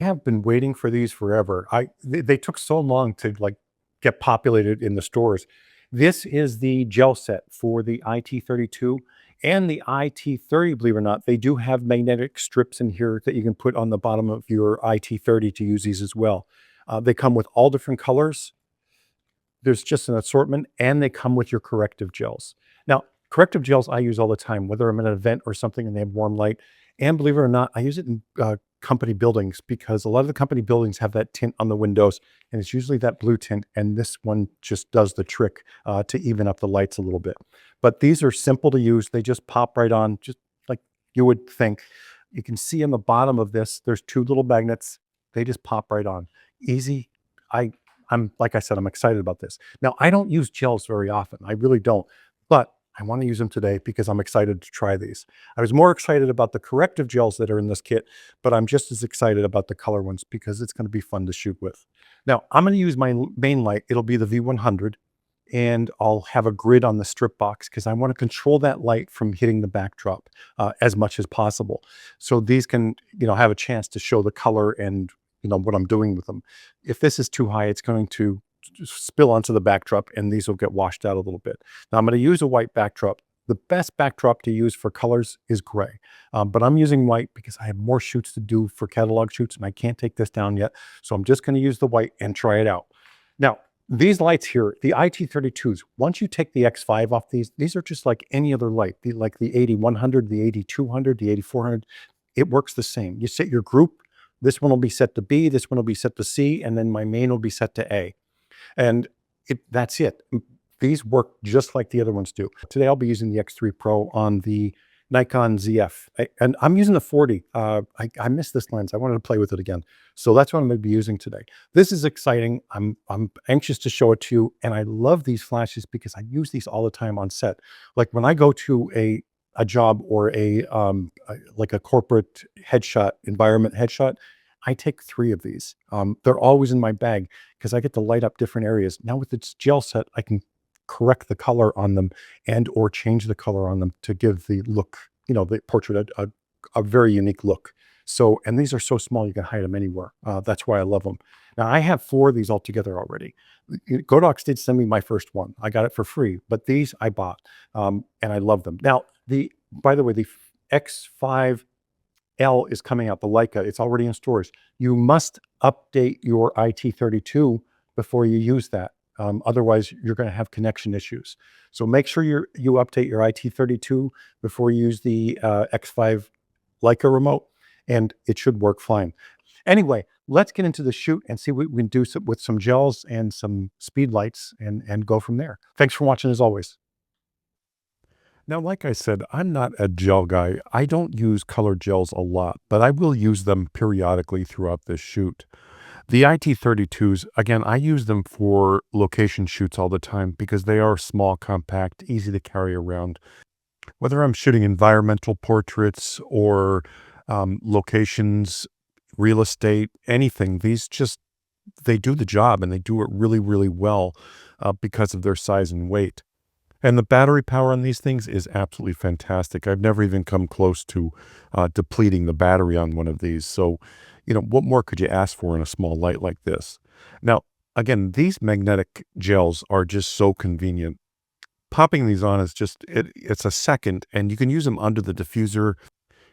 I have been waiting for these forever. They took so long to like get populated in the stores. This is the gel set for the IT32 and the IT30. Believe it or not, they do have magnetic strips in here that you can put on the bottom of your IT30 to use these as well. They come with all different colors. There's just an assortment, and they come with your corrective gels. Now, corrective gels I use all the time, whether I'm at an event or something and they have warm light. And believe it or not, I use it in company buildings because a lot of the company buildings have that tint on the windows, and it's usually that blue tint. And this one just does the trick to even up the lights a little bit. But these are simple to use. They just pop right on, just like you would think. You can see on the bottom of this, there's two little magnets. They just pop right on. Easy. I I'm like I said, I'm excited about this. Now, I don't use gels very often. I really don't, but I want to use them today because I'm excited to try these. I was more excited about the corrective gels that are in this kit, but I'm just as excited about the color ones because it's going to be fun to shoot with. Now, I'm going to use my main light. It'll be the V100, and I'll have a grid on the strip box because I want to control that light from hitting the backdrop as much as possible. So these can, have a chance to show the color and what I'm doing with them. If this is too high, it's going to spill onto the backdrop and these will get washed out a little bit. Now I'm going to use a white backdrop. The best backdrop to use for colors is gray, but I'm using white because I have more shoots to do for catalog shoots and I can't take this down yet. So I'm just going to use the white and try it out. Now, these lights here, the IT32s, once you take the X5 off these are just like any other light, like the 8100, the 8200, the 8400. It works the same. You set your group. This one will be set to B, this one will be set to C, and then my main will be set to A. And that's it. These work just like the other ones do. Today I'll be using the X3 Pro on the Nikon ZF. And I'm using the 40. I missed this lens. I wanted to play with it again. So that's what I'm going to be using today. This is exciting. I'm anxious to show it to you. And I love these flashes because I use these all the time on set. Like when I go to a job or like a corporate headshot, environment headshot, I take 3 of these. They're always in my bag because I get to light up different areas. Now with its gel set, I can correct the color on them and or change the color on them to give the look, the portrait a very unique look. So, and these are so small, you can hide them anywhere. That's why I love them. Now I have 4 of these altogether already. Godox did send me my first one. I got it for free, but these I bought, and I love them. Now, by the way, the X5L is coming out, the Leica. It's already in stores. You must update your IT32 before you use that. Otherwise, you're going to have connection issues. So make sure you update your IT32 before you use the X5 Leica remote, and it should work fine. Anyway, let's get into the shoot and see what we can do with some gels and some speed lights and go from there. Thanks for watching as always. Now, like I said, I'm not a gel guy. I don't use colored gels a lot, but I will use them periodically throughout this shoot. The IT32s, again, I use them for location shoots all the time because they are small, compact, easy to carry around. Whether I'm shooting environmental portraits or locations, real estate, anything, they do the job and they do it really, really well because of their size and weight. And the battery power on these things is absolutely fantastic. I've never even come close to depleting the battery on one of these. So, what more could you ask for in a small light like this? Now, again, these magnetic gels are just so convenient. Popping these on is it's a second, and you can use them under the diffuser.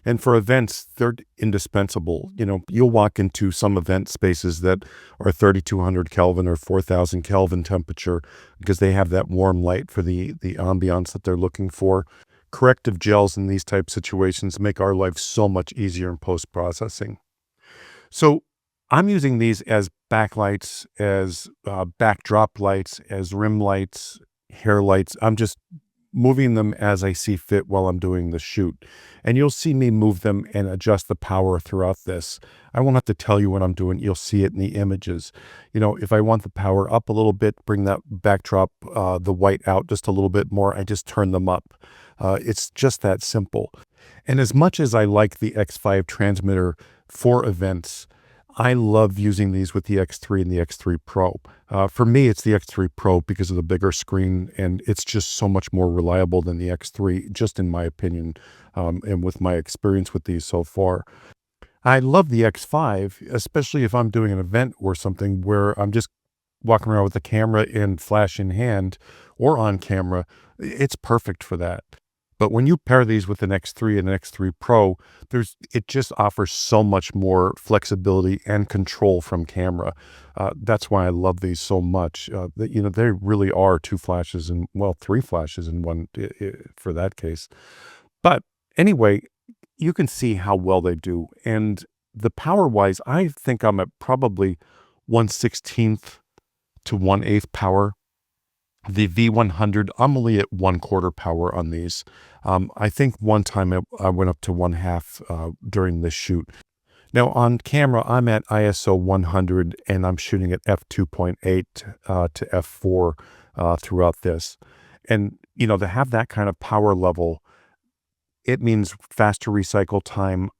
And for events, they're indispensable. You'll walk into some event spaces that are 3,200 Kelvin or 4,000 Kelvin temperature because they have that warm light for the ambiance that they're looking for. Corrective gels in these type situations make our life so much easier in post-processing. So I'm using these as backlights, as backdrop lights, as rim lights, hair lights. I'm just moving them as I see fit while I'm doing the shoot. And you'll see me move them and adjust the power throughout this. I won't have to tell you what I'm doing. You'll see it in the images. If I want the power up a little bit, bring that backdrop, the white out just a little bit more, I just turn them up. It's just that simple. And as much as I like the X5 transmitter for events, I love using these with the X3 and the X3 Pro. For me, it's the X3 Pro because of the bigger screen, and it's just so much more reliable than the X3, just in my opinion, and with my experience with these so far. I love the X5, especially if I'm doing an event or something where I'm just walking around with the camera in flash in hand or on camera. It's perfect for that. But when you pair these with an X3 and an X3 Pro, it just offers so much more flexibility and control from camera. That's why I love these so much. They really are two flashes and, well, three flashes in one for that case. But anyway, you can see how well they do. And the power wise, I think I'm at probably 1/16th to 1/8 power. The V100, I'm only at 1/4 power on these. I think one time I went up to 1/2 during this shoot. Now on camera, I'm at ISO 100 and I'm shooting at f2.8 to f4 throughout this. And, to have that kind of power level, it means faster recycle time,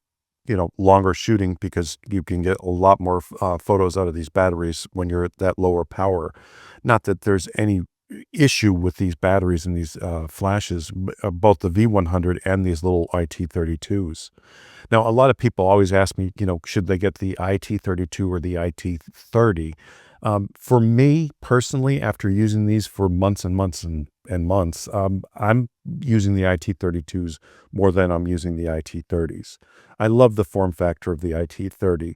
longer shooting because you can get a lot more photos out of these batteries when you're at that lower power. Not that there's any issue with these batteries and these flashes, both the V100 and these little IT32s. Now, a lot of people always ask me, should they get the IT32 or the IT30? For me personally, after using these for months and months and months, I'm using the IT32s more than I'm using the IT30s. I love the form factor of the IT30,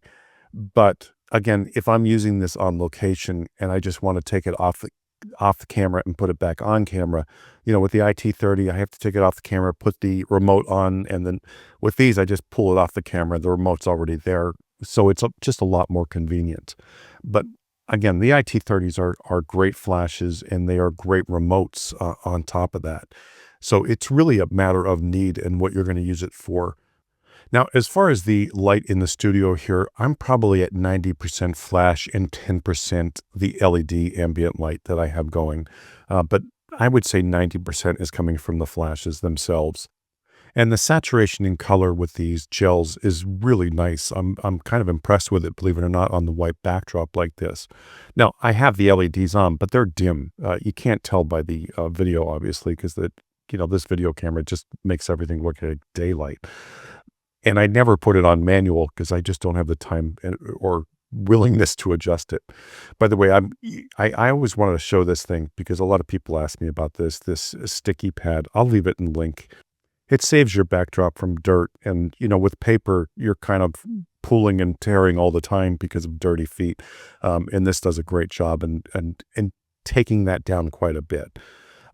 but again, if I'm using this on location and I just want to take it off the camera and put it back on camera. With the IT30, I have to take it off the camera, put the remote on, and then with these, I just pull it off the camera. The remote's already there, so it's just a lot more convenient. But again, the IT30s are great flashes, and they are great remotes on top of that. So it's really a matter of need and what you're going to use it for. Now, as far as the light in the studio here, I'm probably at 90% flash and 10% the LED ambient light that I have going. But I would say 90% is coming from the flashes themselves. And the saturation in color with these gels is really nice. I'm kind of impressed with it, believe it or not, on the white backdrop like this. Now, I have the LEDs on, but they're dim. You can't tell by the video, obviously, because this video camera just makes everything look like daylight. And I never put it on manual because I just don't have the time or willingness to adjust it. By the way, I always wanted to show this thing because a lot of people ask me about this sticky pad. I'll leave it in link. It saves your backdrop from dirt. And, with paper, you're kind of pulling and tearing all the time because of dirty feet. And this does a great job and taking that down quite a bit.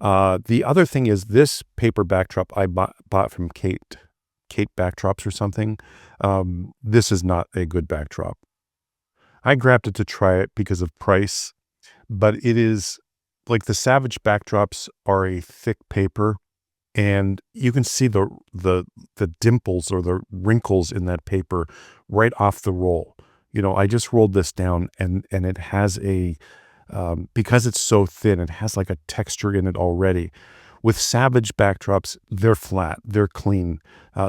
The other thing is this paper backdrop I bought from Kate Backdrops or something. This is not a good backdrop. I grabbed it to try it because of price, but it is like the Savage backdrops are a thick paper, and you can see the dimples or the wrinkles in that paper right off the roll. I just rolled this down, and it has because it's so thin, it has like a texture in it already. With Savage backdrops, they're flat, they're clean.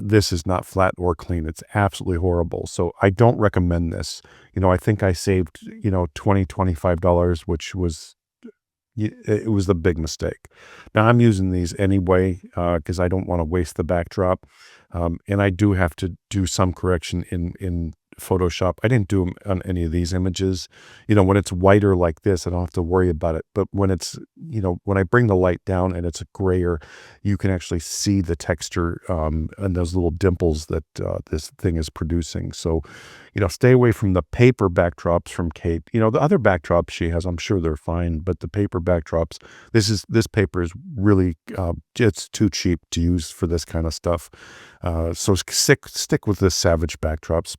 This is not flat or clean. It's absolutely horrible. So I don't recommend this. I think I saved, $20, $25, which was, it was a big mistake. Now I'm using these anyway, because I don't want to waste the backdrop. And I do have to do some correction in Photoshop. I didn't do them on any of these images. When it's whiter like this, I don't have to worry about it. But when it's, when I bring the light down and it's grayer, you can actually see the texture and those little dimples that this thing is producing. So, stay away from the paper backdrops from Kate. The other backdrops she has, I'm sure they're fine, but the paper backdrops, this paper is really, it's too cheap to use for this kind of stuff. So stick with the Savage backdrops,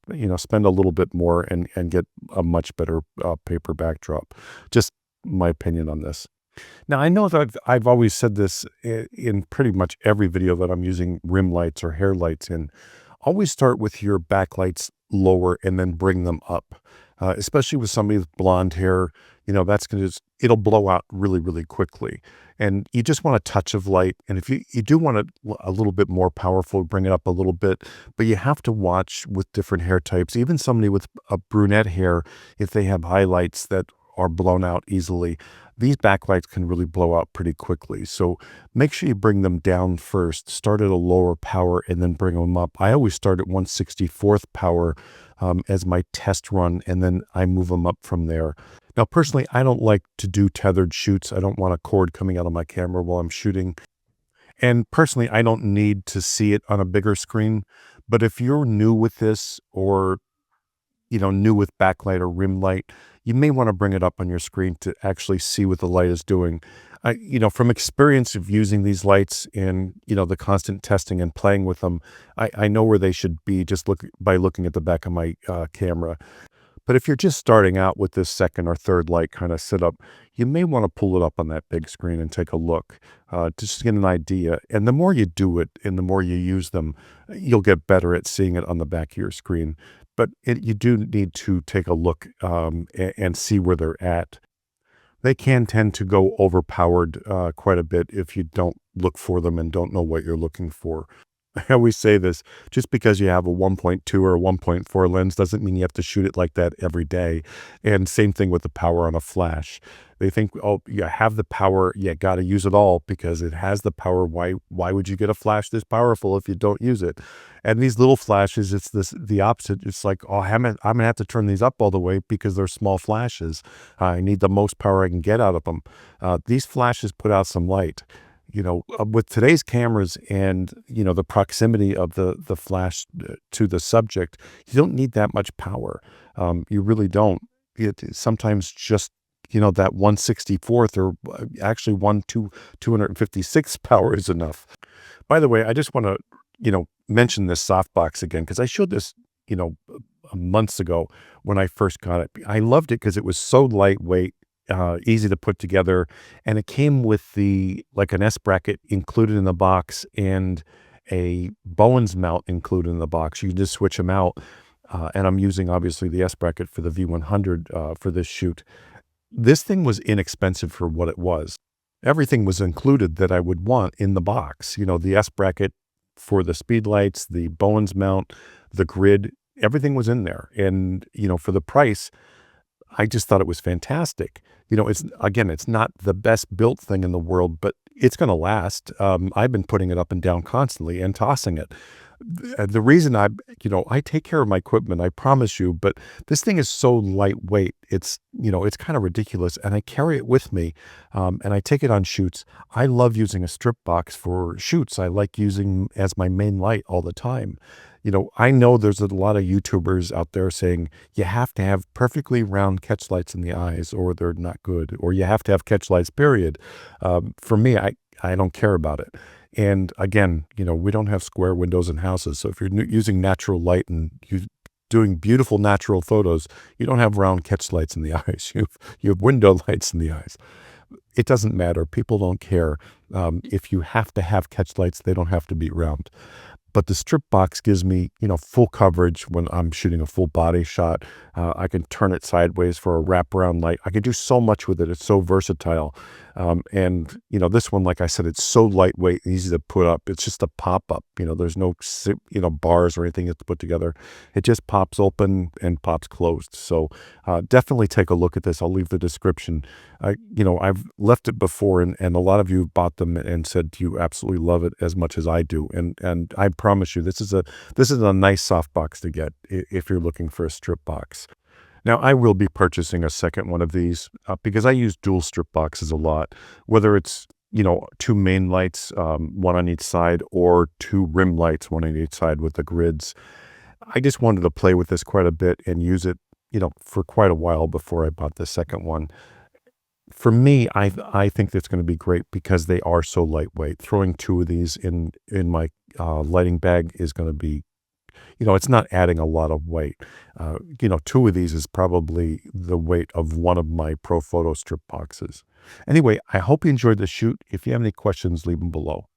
spend a little bit more and get a much better paper backdrop. Just my opinion on this. Now, I know that I've always said this in pretty much every video that I'm using rim lights or hair lights in. Always start with your backlights lower and then bring them up. Especially with somebody with blonde hair, that's going to it'll blow out really, really quickly. And you just want a touch of light. And if you do want it a little bit more powerful, bring it up a little bit. But you have to watch with different hair types. Even somebody with a brunette hair, if they have highlights that are blown out easily. These backlights can really blow out pretty quickly. So make sure you bring them down first, start at a lower power and then bring them up. I always start at 1/64th power as my test run, and then I move them up from there. Now, personally, I don't like to do tethered shoots. I don't want a cord coming out of my camera while I'm shooting. And personally, I don't need to see it on a bigger screen. But if you're new with this, or new with backlight or rim light, you may want to bring it up on your screen to actually see what the light is doing. From experience of using these lights and, the constant testing and playing with them, I know where they should be just by looking at the back of my camera. But if you're just starting out with this second or third light kind of setup, you may want to pull it up on that big screen and take a look, just to get an idea. And the more you do it and the more you use them, you'll get better at seeing it on the back of your screen. But you do need to take a look and see where they're at. They can tend to go overpowered quite a bit if you don't look for them and don't know what you're looking for. I always say this, just because you have a 1.2 or a 1.4 lens doesn't mean you have to shoot it like that every day. And same thing with the power on a flash. They think, oh, you have the power, you got to use it all because it has the power. Why would you get a flash this powerful if you don't use it? And these little flashes, it's the opposite. It's like, oh, I'm going to have to turn these up all the way because they're small flashes. I need the most power I can get out of them. These flashes put out some light. With today's cameras and, the proximity of the flash to the subject, you don't need that much power. You really don't. Sometimes just, that 1/64th or actually 256 power is enough. By the way, I just want to, mention this softbox again, because I showed this, months ago when I first got it. I loved it because it was so lightweight, easy to put together, and it came with like an S bracket included in the box and a Bowens mount included in the box. You can just switch them out, and I'm using obviously the S bracket for the V100 for this shoot. This thing was inexpensive for what it was. Everything was included that I would want in the box. The S bracket for the speed lights, the Bowens mount, the grid, everything was in there. And, for the price, I just thought it was fantastic. It's not the best built thing in the world, but it's going to last. I've been putting it up and down constantly and tossing it. The reason I take care of my equipment, I promise you, but this thing is so lightweight. It's kind of ridiculous. And I carry it with me, and I take it on shoots. I love using a strip box for shoots. I like using as my main light all the time. I know there's a lot of YouTubers out there saying you have to have perfectly round catch lights in the eyes or they're not good, or you have to have catch lights, period. For me, I don't care about it. And again, we don't have square windows in houses. So if you're using natural light and you're doing beautiful natural photos, you don't have round catch lights in the eyes. You have window lights in the eyes. It doesn't matter. People don't care. If you have to have catch lights, they don't have to be round. But the strip box gives me, full coverage when I'm shooting a full body shot. I can turn it sideways for a wraparound light. I can do so much with it. It's so versatile. And this one, like I said, it's so lightweight, easy to put up. It's just a pop-up. There's no, bars or anything to put together. It just pops open and pops closed. So definitely take a look at this. I'll leave the description. I've left it before, and a lot of you have bought them and said you absolutely love it as much as I do. And I promise you, this is a nice softbox to get if you're looking for a strip box. Now, I will be purchasing a second one of these because I use dual strip boxes a lot, whether it's, two main lights, one on each side, or two rim lights, one on each side with the grids. I just wanted to play with this quite a bit and use it, for quite a while before I bought the second one. For me, I think that's going to be great because they are so lightweight. Throwing two of these in my lighting bag is going to be, it's not adding a lot of weight. Two of these is probably the weight of one of my Pro Photo strip boxes. Anyway, I hope you enjoyed the shoot. If you have any questions, leave them below.